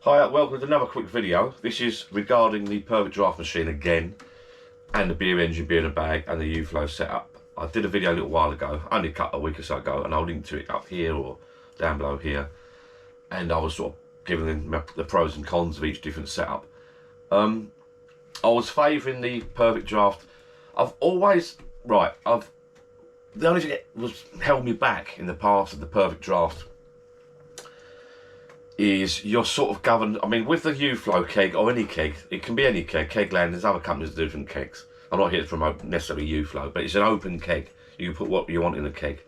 Hi, welcome to another quick video. This is regarding the Perfect Draft machine again, and the beer engine, beer in a bag, and the UFlow setup. I did a video a little while ago, only a week or so ago, and I'll link to it up here or down below here. And I was sort of giving them the pros and cons of each different setup. I was favouring the Perfect Draft. The only thing that was held me back in the past of the Perfect Draft is you're sort of governed. I mean, with the UFlow keg or any keg, it can be any keg. Kegland, there's other companies that do different kegs. I'm not here to promote necessarily UFlow, but it's an open keg. You can put what you want in the keg.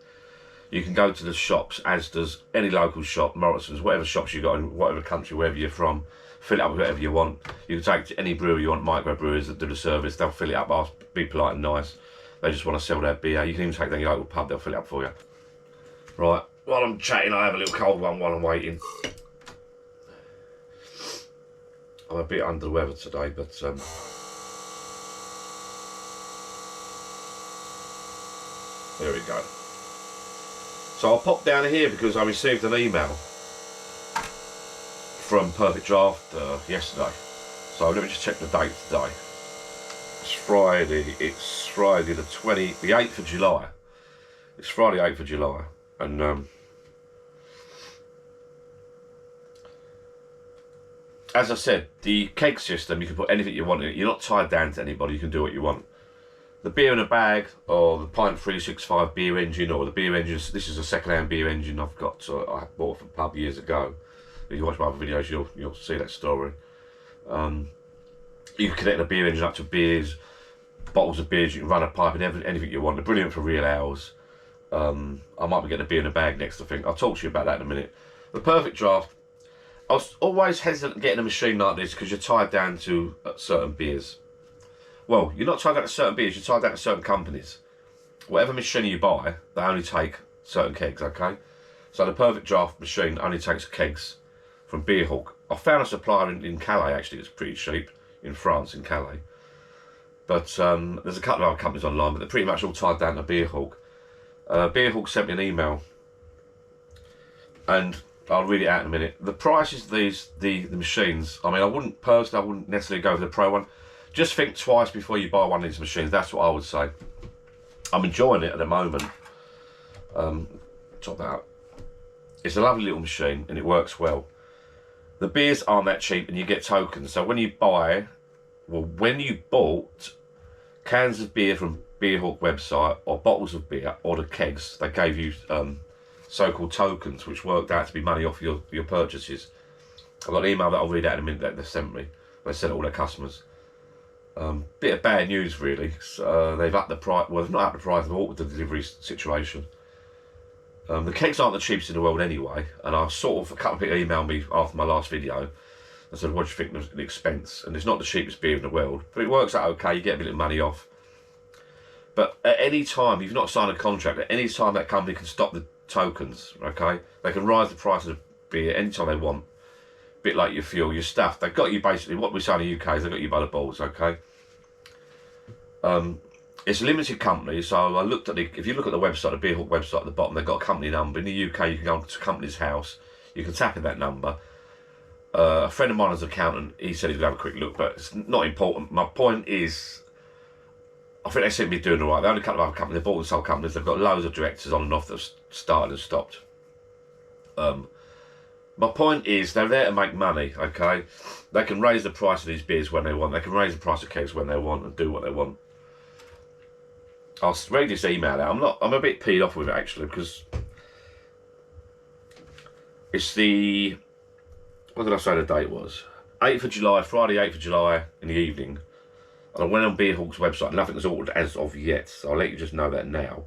You can go to the shops, Asda's, any local shop, Morrison's, whatever shops you got in whatever country, wherever you're from, fill it up with whatever you want. You can take it to any brewery you want, microbrewers that do the service, they'll fill it up, ask, be polite and nice. They just want to sell their beer. You can even take it to your local pub, they'll fill it up for you. Right, while I'm chatting, I have a little cold one while I'm waiting. I'm a bit under the weather today, but there we go. So I'll pop down here because I received an email from Perfect Draft yesterday. So let me just check the date today. It's Friday the 8th of July. It's Friday 8th of July. And as I said, the keg system, you can put anything you want in it. You're not tied down to anybody, you can do what you want. The beer in a bag, or the Pint 365 beer engine, or the beer engine, this is a second-hand beer engine I've got, I bought from a pub years ago. If you watch my other videos, you'll see that story. You can connect the beer engine up to beers, bottles of beers, you can run a pipe and anything you want. They're brilliant for real hours. I might be getting a beer in a bag next, I think. I'll talk to you about that in a minute. The Perfect Draft, I was always hesitant getting a machine like this because you're tied down to certain beers. Well, you're not tied down to certain beers, you're tied down to certain companies. Whatever machine you buy, they only take certain kegs, okay? So the Perfect Draft machine only takes kegs from Beerhawk. I found a supplier in Calais, actually, that's pretty cheap, in France, in Calais. But there's a couple of other companies online, but they're pretty much all tied down to Beerhawk. Beerhawk sent me an email, and I'll read it out in a minute. The prices of the machines, I mean, I wouldn't necessarily go for the Pro one. Just think twice before you buy one of these machines. That's what I would say. I'm enjoying it at the moment. Top that up. It's a lovely little machine and it works well. The beers aren't that cheap and you get tokens. So when you bought cans of beer from Beerhawk website or bottles of beer or the kegs, they gave you so-called tokens, which worked out to be money off your purchases. I've got an email that I'll read out in a minute that they sent me. They sent all their customers. Bit of bad news really. They've upped the price. Well, they've not upped the price, they've altered the delivery situation. The kegs aren't the cheapest in the world anyway, and a couple of people emailed me after my last video and said, what do you think of the expense? And it's not the cheapest beer in the world, but it works out okay, you get a bit of money off. But at any time, you've not signed a contract, at any time that company can stop the tokens, okay? They can rise the price of the beer anytime they want. A bit like your fuel, your stuff. They've got you basically, what we say in the UK is they've got you by the balls, okay? It's a limited company, so I looked at if you look at the website, the Beerhawk website at the bottom, they've got a company number. In the UK, you can go to a company's house, you can tap in that number. A friend of mine is an accountant, he said he'd have a quick look, but it's not important. My point is, I think they seem to be doing all right. They own a couple of other companies, they've bought and sold companies, they've got loads of directors on and off that have started and stopped. My point is, they're there to make money, okay? They can raise the price of these beers when they want, they can raise the price of kegs when they want and do what they want. I'll read this email out. I'm a bit peed off with it actually because it's what did I say the date was? 8th of July, Friday 8th of July in the evening. And I went on Beerhawk's website, nothing's altered as of yet, so I'll let you just know that now.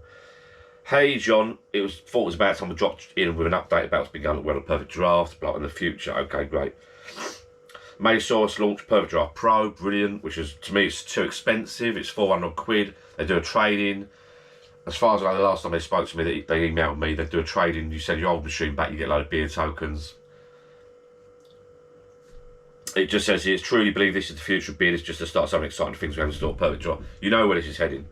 Hey John, thought it was about time I dropped in with an update about what's been going on with the Perfect Draft, blah, in the future. Okay, great. May saw us launch Perfect Draft Pro, brilliant, which is, to me, it's too expensive. It's 400 quid. They do a trade-in. As far as I know, the last time they spoke to me, they emailed me, they do a trade-in. You send your old machine back, you get a load of beer tokens. It just says here, it's truly believe this is the future of beer. It's just to start some exciting things we have in store. Perfect Draft. You know where this is heading.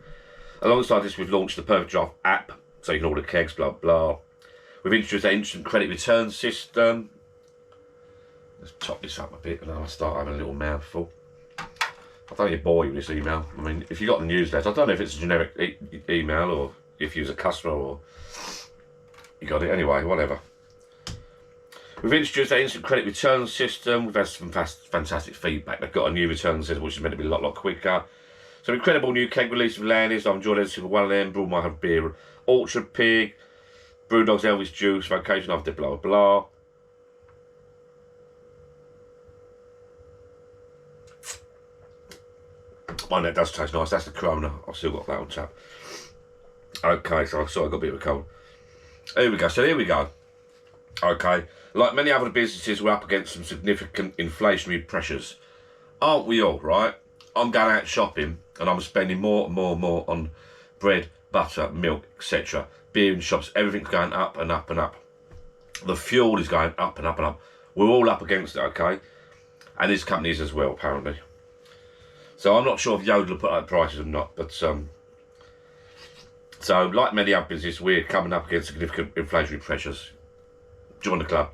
Alongside this, we've launched the Perfect Draft app, so you can order kegs, blah, blah. We've introduced an instant credit return system. Let's top this up a bit and then I'll start having a little mouthful. I don't need to bore you with this email. I mean, if you got the newsletter, I don't know if it's a generic email or if you're a customer or you got it anyway, whatever. We've introduced our instant credit return system. We've had some fantastic feedback. They've got a new return system which is meant to be a lot quicker. Some incredible new keg release of Lanny's. I've enjoyed every single one of them. Brewmeister beer, Orchard Pig, Brewdog's Elvis Juice, Vocation After blah blah. Mine, that does taste nice. That's the Corona. I've still got that on tap. Okay, so I saw I got a bit of a cold. Here we go. So here we go. Okay, like many other businesses, we're up against some significant inflationary pressures, aren't we all? Right? I'm going out shopping and I'm spending more on bread, butter, milk, etc. Beer in shops, everything's going up and up and up. The fuel is going up and up and up. We're all up against it, okay? And these companies as well, apparently. So I'm not sure if Yodel will put up prices or not, but so like many other businesses, we're coming up against significant inflationary pressures. Join the club.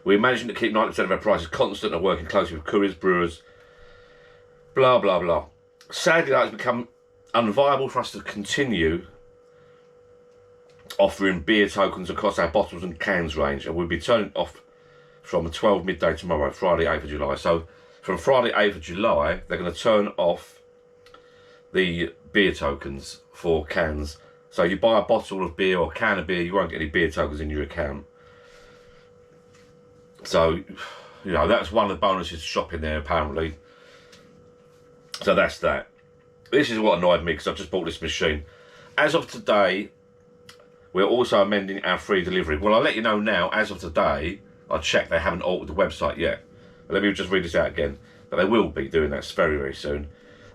We're managing to keep 90% of our prices constant and working closely with couriers, brewers, blah blah blah. Sadly, that has become unviable for us to continue offering beer tokens across our bottles and cans range, and we'll be turning off from 12 midday tomorrow, Friday 8th of July. So from Friday 8th of July, they're going to turn off the beer tokens for cans. So you buy a bottle of beer or a can of beer, you won't get any beer tokens in your account. So, you know, that's one of the bonuses to shopping there, apparently. So that's that. This is what annoyed me, because I've just bought this machine. As of today, we're also amending our free delivery. Well, I'll let you know now, as of today, I checked, they haven't altered the website yet. Let me just read this out again. But they will be doing that very soon.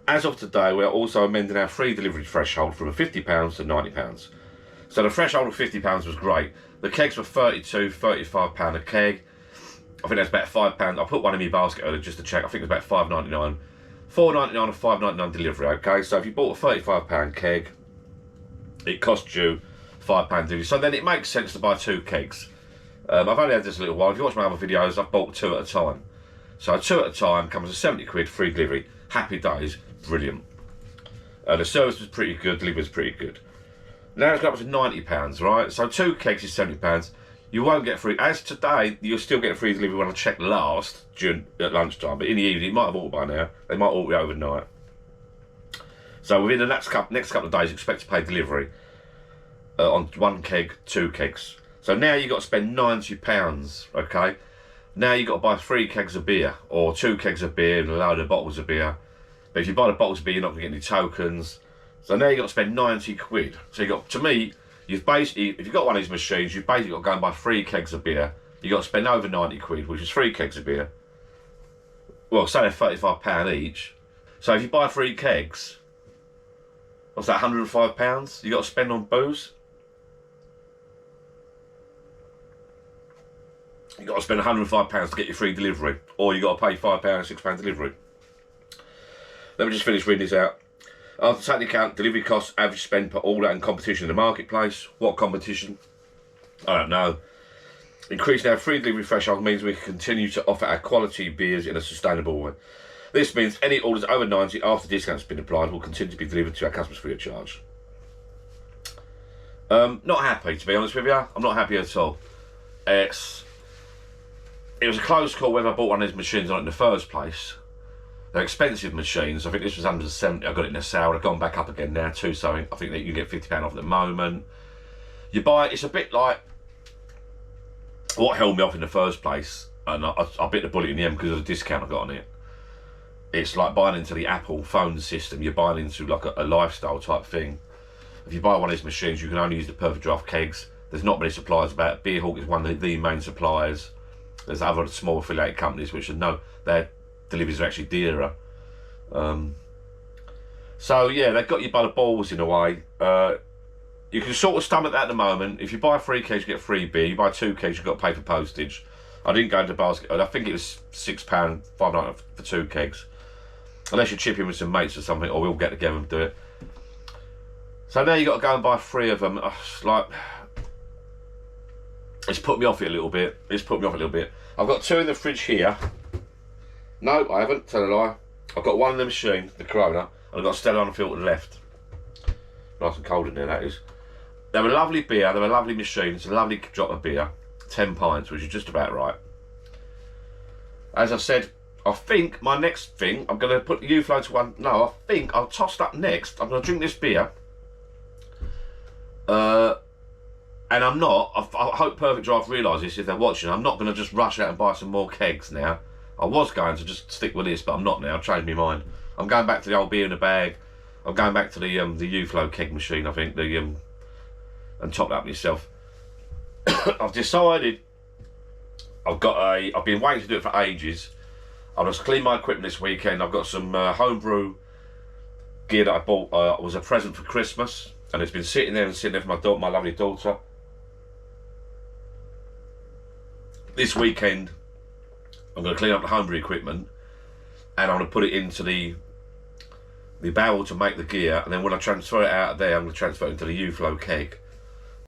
As of today, we're also amending our free delivery threshold from £50 to £90. So the threshold of £50 was great. The kegs were £32, £35 a keg. I think that's about £5. I put one in my basket earlier just to check. I think it was about £5.99. £4.99 and £5.99 delivery, okay? So if you bought a £35 keg, it cost you £5 delivery. So then it makes sense to buy 2 kegs. I've only had this a little while. If you watch my other videos, I've bought 2 at a time. So 2 at a time comes to 70 quid, free delivery. Happy days, brilliant. The service was pretty good, delivery was pretty good. Now it's got up to £90, right? So 2 kegs is £70. You won't get free. As today, you'll still get free delivery when I checked last at lunchtime. But in the evening, it might have ordered by now. They might order it overnight. So within the next couple of days, expect to pay delivery on 1 keg, 2 kegs. So now you've got to spend £90, okay? Now you've got to buy 3 kegs of beer, or 2 kegs of beer and a load of bottles of beer. But if you buy the bottles of beer, you're not going to get any tokens. So now you've got to spend 90 quid. So you've got, to me, you've basically, if you've got one of these machines, you've basically got to go and buy 3 kegs of beer. You've got to spend over 90 quid, which is 3 kegs of beer. Well, say they're £35 each. So if you buy 3 kegs, what's that, £105 you've got to spend on booze? You've got to spend £105 to get your free delivery, or you've got to pay £5, £6 delivery. Let me just finish reading this out. After taking account delivery costs, average spend per order and competition in the marketplace. What competition? I don't know. Increasing our free delivery threshold means we can continue to offer our quality beers in a sustainable way. This means any orders over 90 after discounts have been applied will continue to be delivered to our customers free of charge. Not happy, to be honest with you. I'm not happy at all. It was a close call whether I bought one of these machines or not in the first place. They're expensive machines. I think this was under 70. I got it in a sale. I've gone back up again now too. So I think that you get £50 off at the moment. You buy it. It's a bit like what held me off in the first place, and I bit the bullet in the end because of the discount I got on it. It's like buying into the Apple phone system. You're buying into like a lifestyle type thing. If you buy one of these machines, you can only use the Perfect Draft kegs. There's not many suppliers about it. Beer Hawk is one of the main suppliers. There's other small affiliated companies which their deliveries are actually dearer. So yeah, they've got you by the balls in a way. You can sort of stomach that at the moment. If you buy 3 kegs, you get free beer. You buy 2 kegs, you've got to pay for postage. I didn't go into the basket. I think it was £6, £5.99 for 2 kegs. Unless you're chipping with some mates or something, or we'll get together and do it. So now you've got to go and buy 3 of them. It's put me off it a little bit. I've got 2 in the fridge here. No, I haven't, tell a lie. I've got 1 in the machine, the Corona, and I've got Stella unfiltered left. Nice and cold in there, that is. They're a lovely beer, they're a lovely machine, it's a lovely drop of beer. 10 pints, which is just about right. As I said, I think my next thing, I'm going to put the U-Flow to one. No, I think I'll toss up next. I'm going to drink this beer. And I'm not, I hope Perfect Drive realise this if they're watching. I'm not going to just rush out and buy some more kegs now. I was going to just stick with this, but I'm not now. I've changed my mind. I'm going back to the old beer in a bag. I'm going back to the U-Flow keg machine, I think, and top that up myself. I've decided I've been waiting to do it for ages. I've just cleaned my equipment this weekend. I've got some homebrew gear that I bought. Was a present for Christmas, and it's been sitting there for my lovely daughter. This weekend, I'm going to clean up the homebrew equipment, and I'm going to put it into the barrel to make the gear, and then when I transfer it out of there, I'm going to transfer it into the U-Flow keg.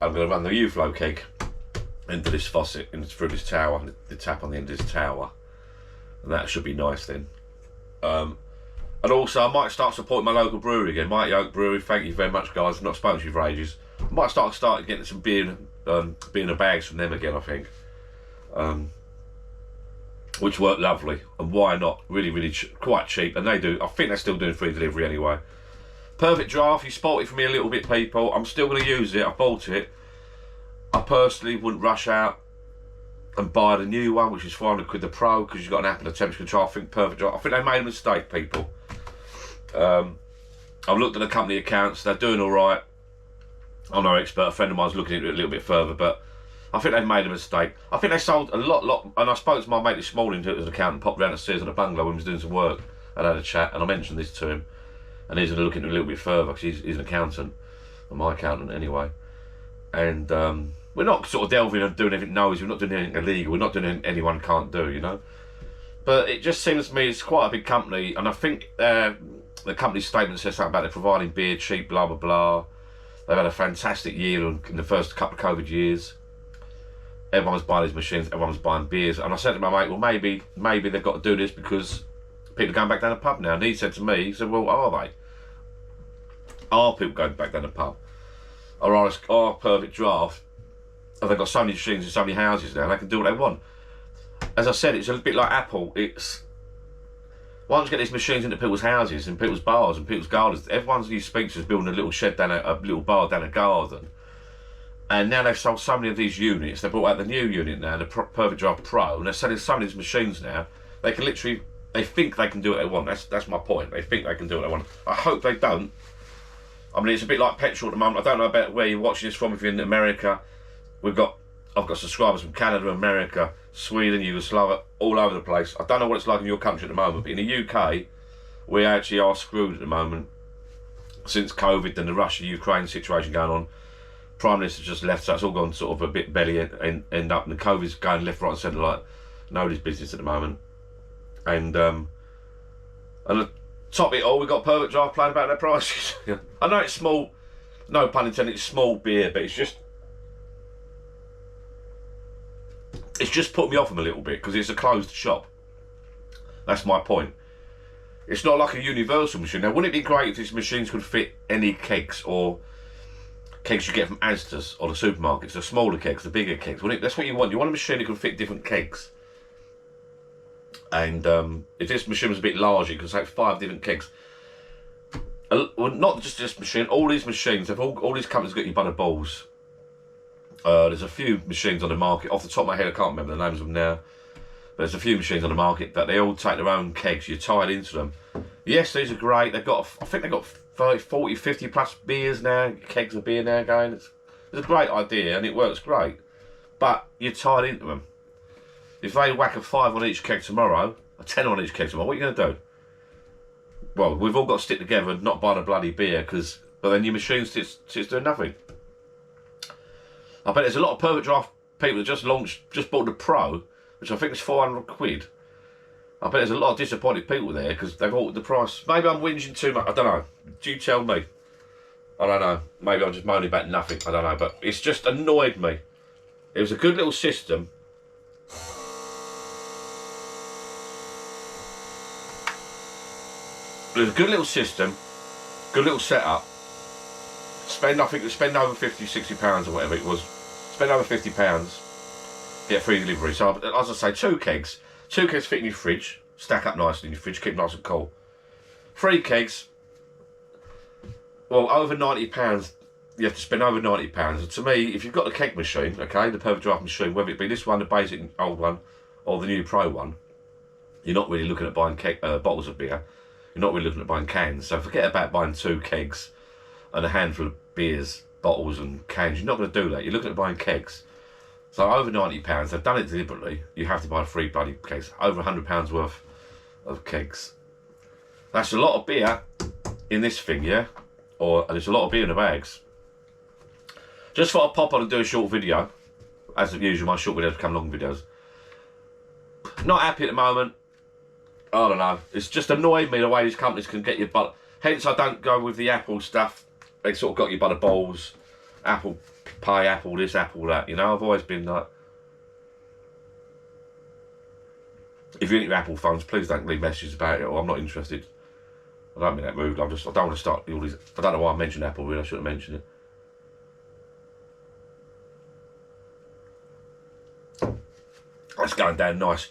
I'm going to run the U-Flow keg into this faucet, through this tower, the tap on the end of this tower, and that should be nice then. And also, I might start supporting my local brewery again, Mighty Oak Brewery. Thank you very much, guys. I've not spoken to you for ages. I might start getting some beer in the bags from them again, I think. Which worked lovely, and why not? Really quite cheap, and they do. I think they're still doing free delivery anyway. Perfect Draft, you spotted it for me a little bit, people. I'm still going to use it. I bought it. I personally wouldn't rush out and buy the new one, which is 400 quid the Pro, because you've got an app and a temperature control. I think Perfect Draft. I think they made a mistake, people. I've looked at the company accounts. They're doing all right. I'm no expert. A friend of mine's looking at it a little bit further, but I think they've made a mistake. I think they sold a lot, and I spoke to my mate this morning, who's an accountant, popped round upstairs in a bungalow when he was doing some work, and had a chat, and I mentioned this to him, and he's going to look into it a little bit further, because he's an accountant, and my accountant anyway, and we're not sort of delving and doing anything nosy, we're not doing anything illegal, we're not doing anything anyone can't do, you know, but it just seems to me it's quite a big company, and I think the company's statement says something about they're providing beer cheap, blah blah blah. They've had a fantastic year in the first couple of COVID years. Everyone was buying these machines, everyone was buying beers, and I said to my mate, well, maybe they've got to do this because people are going back down the pub now. And he said to me, he said, well, are they? Are people going back down the pub? Or are Perfect Draft? Have they got so many machines in so many houses now, they can do what they want? As I said, it's a bit like Apple. It's once you get these machines into people's houses and people's bars and people's gardens, everyone you speak to is building a little shed down a little bar down a garden. And now they've sold so many of these units. They brought out the new unit now, the Perfect Draft Pro, and they're selling so many of these machines now. They can literally, they think they can do what they want. That's my point. They think they can do what they want. I hope they don't. I mean, it's a bit like petrol at the moment. I don't know about where you're watching this from. If you're in America, I've got subscribers from Canada, America, Sweden, Yugoslavia, all over the place. I don't know what it's like in your country at the moment, but in the UK, we actually are screwed at the moment. Since COVID and the Russia-Ukraine situation going on, Prime Minister's just left, so it's all gone sort of a bit belly end up, and the COVID's going left, right and centre like nobody's business at the moment. And on the top of it all, we've got Perfect Draft playing about their prices. I know it's small, no pun intended, it's small beer, but it's just put me off them a little bit because it's a closed shop. That's my point. It's not like a universal machine. Now, wouldn't it be great if these machines could fit any kegs or kegs you get from Asda's or the supermarkets, the smaller kegs, the bigger kegs? That's what you want. You want a machine that can fit different kegs. And if this machine was a bit larger, you could take 5 different kegs. Well, not just this machine, all these machines, all these companies got you by the balls. There's a few machines on the market. Off the top of my head, I can't remember the names of them now. But there's a few machines on the market that they all take their own kegs. You're tied into them. Yes, these are great. I think they've got 30, 40, 50 plus beers now. Kegs of beer now going. It's a great idea and it works great. But you're tied into them. If they whack a 5 on each keg tomorrow, a 10 on each keg tomorrow, what are you going to do? Well, we've all got to stick together and not buy the bloody beer, but then your machine sits doing nothing. I bet there's a lot of Perfect Draft people that just bought the Pro, which I think is 400 quid. I bet there's a lot of disappointed people there because they've altered the price. Maybe I'm whinging too much, I don't know. Do you tell me? I don't know. Maybe I'm just moaning about nothing, I don't know. But it's just annoyed me. It was a good little system. There's a good little system, good little setup. I think spend over 50, 60 pounds or whatever it was. Spend over 50 pounds, get free delivery. So as I say, two kegs fit in your fridge, stack up nicely in your fridge, keep nice and cool. 3 kegs, well, over £90, you have to spend over £90. And to me, if you've got the keg machine, okay, the perfect draft machine, whether it be this one, the basic old one, or the new pro one, you're not really looking at buying bottles of beer. You're not really looking at buying cans. So forget about buying 2 kegs and a handful of beers, bottles and cans. You're not going to do that. You're looking at buying kegs. So over £90, they've done it deliberately. You have to buy 3 bloody kegs. Over £100 worth of kegs. That's a lot of beer in this thing, yeah? Or there's a lot of beer in the bags. Just thought I'd pop on and do a short video. As usual, my short videos become long videos. Not happy at the moment. I don't know. It's just annoyed me the way these companies can get you, but hence I don't go with the Apple stuff. They sort of got you by the balls. Apple Pay, Apple this, Apple that. You know, I've always been like, if you're into Apple phones, please don't leave messages about it, or I'm not interested. I don't mean that rude. I don't want to start all these. I don't know why I mentioned Apple. Really, I shouldn't have mentioned it. That's going down nice.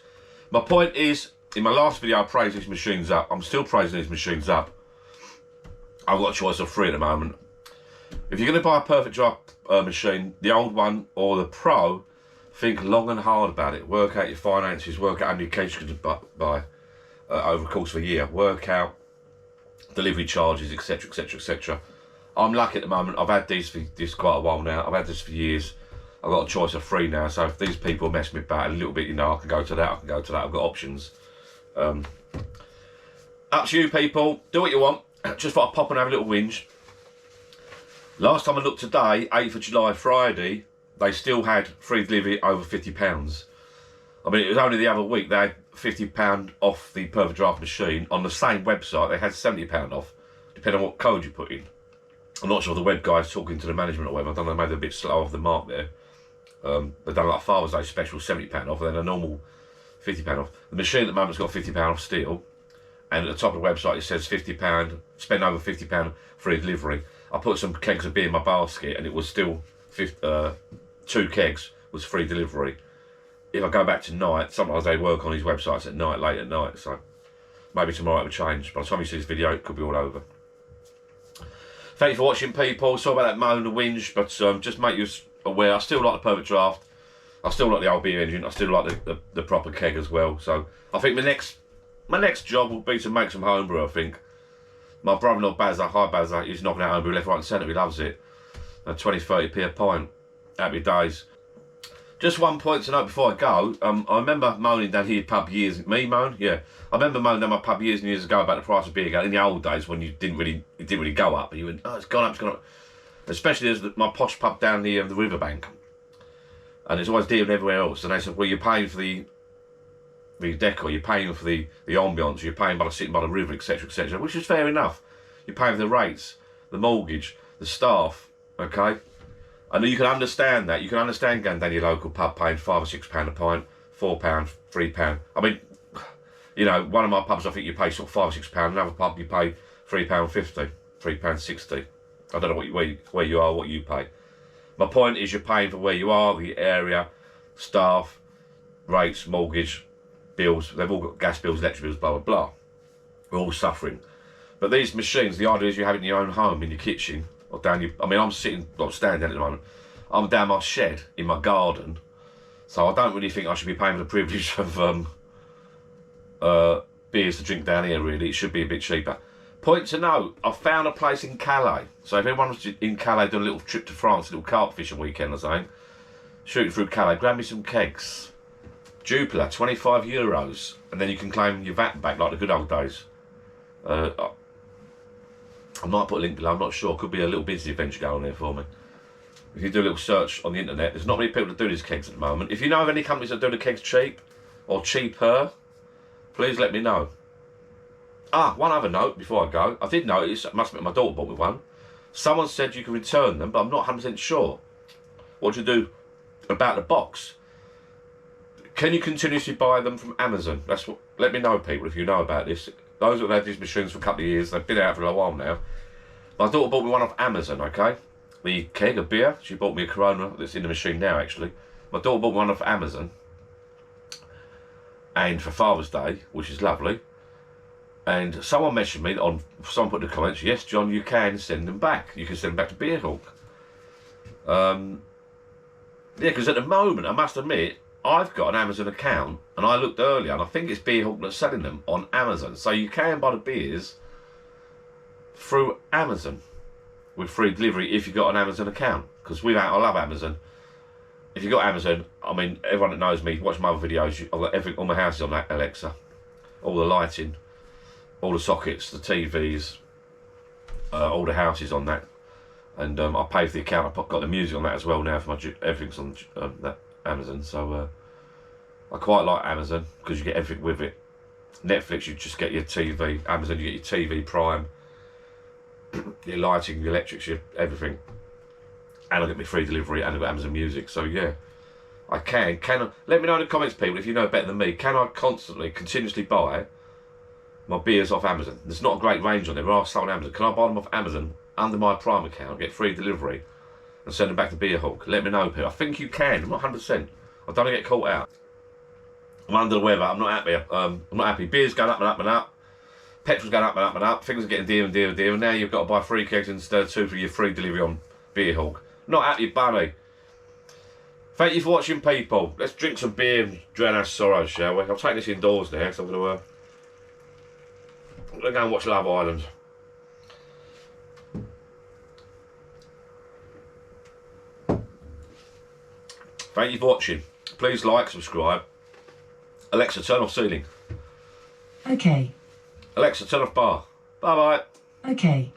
My point is, in my last video, I praised these machines up. I'm still praising these machines up. I've got a choice of 3 at the moment. If you're going to buy a perfect draft machine, the old one or the Pro, think long and hard about it. Work out your finances, work out how many kegs you can buy over the course of a year. Work out delivery charges, etc, etc, etc. I'm lucky at the moment. I've had these for quite a while now. I've had this for years. I've got a choice of 3 now. So if these people mess me about a little bit, you know, I can go to that, I can go to that. I've got options. Up to you people. Do what you want. Just thought I'd pop and have a little whinge. Last time I looked today, 8th of July, Friday, they still had free delivery over £50. I mean, it was only the other week they had £50 off the perfect draft machine. On the same website, they had £70 off, depending on what code you put in. I'm not sure the web guy's talking to the management or whatever. I don't know, maybe they're a bit slow off the mark there. They've done like a Father's Day special, £70 off, and then a normal £50 off. The machine at the moment's got £50 off still, and at the top of the website it says £50, spend over £50 free delivery. I put some kegs of beer in my basket, and it was still 2 kegs was free delivery. If I go back tonight, sometimes they work on these websites at night, late at night, so maybe tomorrow it will change. By the time you see this video, it could be all over. Thank you for watching, people. Sorry about that moan and whinge, but just make you aware, I still like the perfect draft. I still like the old beer engine. I still like the proper keg as well. So I think my next job will be to make some homebrew, I think. My brother-in-law Bazza, hi Bazza, he's knocking out homebrew left, right and centre. He loves it. 20, 30p a pint. Happy days. Just one point to note before I go. I remember moaning down here pub years. Me moan? Yeah. I remember moaning down my pub years and years ago about the price of beer going in the old days when it didn't really go up. But you went, oh, it's gone up, it's gone up. Especially there's my posh pub down the riverbank. And it's always dear than everywhere else. And they said, well, you're paying for the decor, you're paying for the ambience, you're paying by sitting by the river, etc, etc, which is fair enough. You're paying for the rates, the mortgage, the staff, okay? And you can understand that. You can understand going down your local pub paying £5 or £6 a pint, £4, £3. I mean, you know, one of my pubs I think you pay sort of £5 or £6, another pub you pay £3.50, £3.60. I don't know where you are, what you pay. My point is you're paying for where you are, the area, staff, rates, mortgage, bills. They've all got gas bills, electric bills, blah, blah, blah. We're all suffering. But these machines, the idea is you have it in your own home, in your kitchen, or down your... I mean, I'm standing down at the moment. I'm down my shed, in my garden. So I don't really think I should be paying for the privilege of beers to drink down here, really. It should be a bit cheaper. Point to note, I found a place in Calais. So if anyone was in Calais doing a little trip to France, a little carp fishing weekend or something, shooting through Calais, grab me some kegs. Jupiler, €25, and then you can claim your VAT back like the good old days. I might put a link below, I'm not sure. Could be a little business adventure going on there for me. If you do a little search on the internet, there's not many people that do these kegs at the moment. If you know of any companies that do the kegs cheap, or cheaper, please let me know. Ah, one other note before I go. I did notice, it must have been my daughter bought me one. Someone said you can return them, but I'm not 100% sure. What do you do about the box? Can you continuously buy them from Amazon? That's what. Let me know, people, if you know about this. Those that have had these machines for a couple of years, they've been out for a while now. My daughter bought me one off Amazon, okay? The keg of beer. She bought me a Corona that's in the machine now, actually. My daughter bought one off Amazon. And for Father's Day, which is lovely. And someone mentioned me someone put in the comments, yes, John, you can send them back. You can send them back to Beerhawk. Yeah, because at the moment, I must admit, I've got an Amazon account, and I looked earlier, and I think it's Beerhawk that's selling them on Amazon. So you can buy the beers through Amazon with free delivery if you've got an Amazon account. Because I love Amazon. If you've got Amazon, I mean, everyone that knows me, watch my other videos, I've got everything, all my house is on that Alexa. All the lighting, all the sockets, the TVs, all the houses on that. And I pay for the account. I've got the music on that as well now. For everything's on that Amazon. So I quite like Amazon because you get everything with it. Netflix, you just get your TV. Amazon, you get your TV Prime, your lighting, your electrics, your everything. And I get my free delivery, and I've got Amazon Music. So yeah, I can. Let me know in the comments, people, if you know better than me. Can I continuously buy my beers off Amazon? There's not a great range on there. There are some on Amazon. Can I buy them off Amazon under my Prime account, get free delivery, and send them back to Beerhawk? Let me know, people. I think you can. I'm not 100%. I don't want to get caught out. I'm under the weather. I'm not happy. I'm not happy. Beer's going up and up and up. Petrol's going up and up and up. Things are getting dearer and dearer and dearer. And now you've got to buy 3 kegs instead of 2 for your free delivery on Beerhawk. Not happy, bunny. Thank you for watching, people. Let's drink some beer and drown our sorrows, shall we? I'll take this indoors now, so I'm going to go and watch Love Island. Thank you for watching. Please like, subscribe. Alexa, turn off ceiling. Okay. Alexa, turn off bar. Bye-bye. Okay.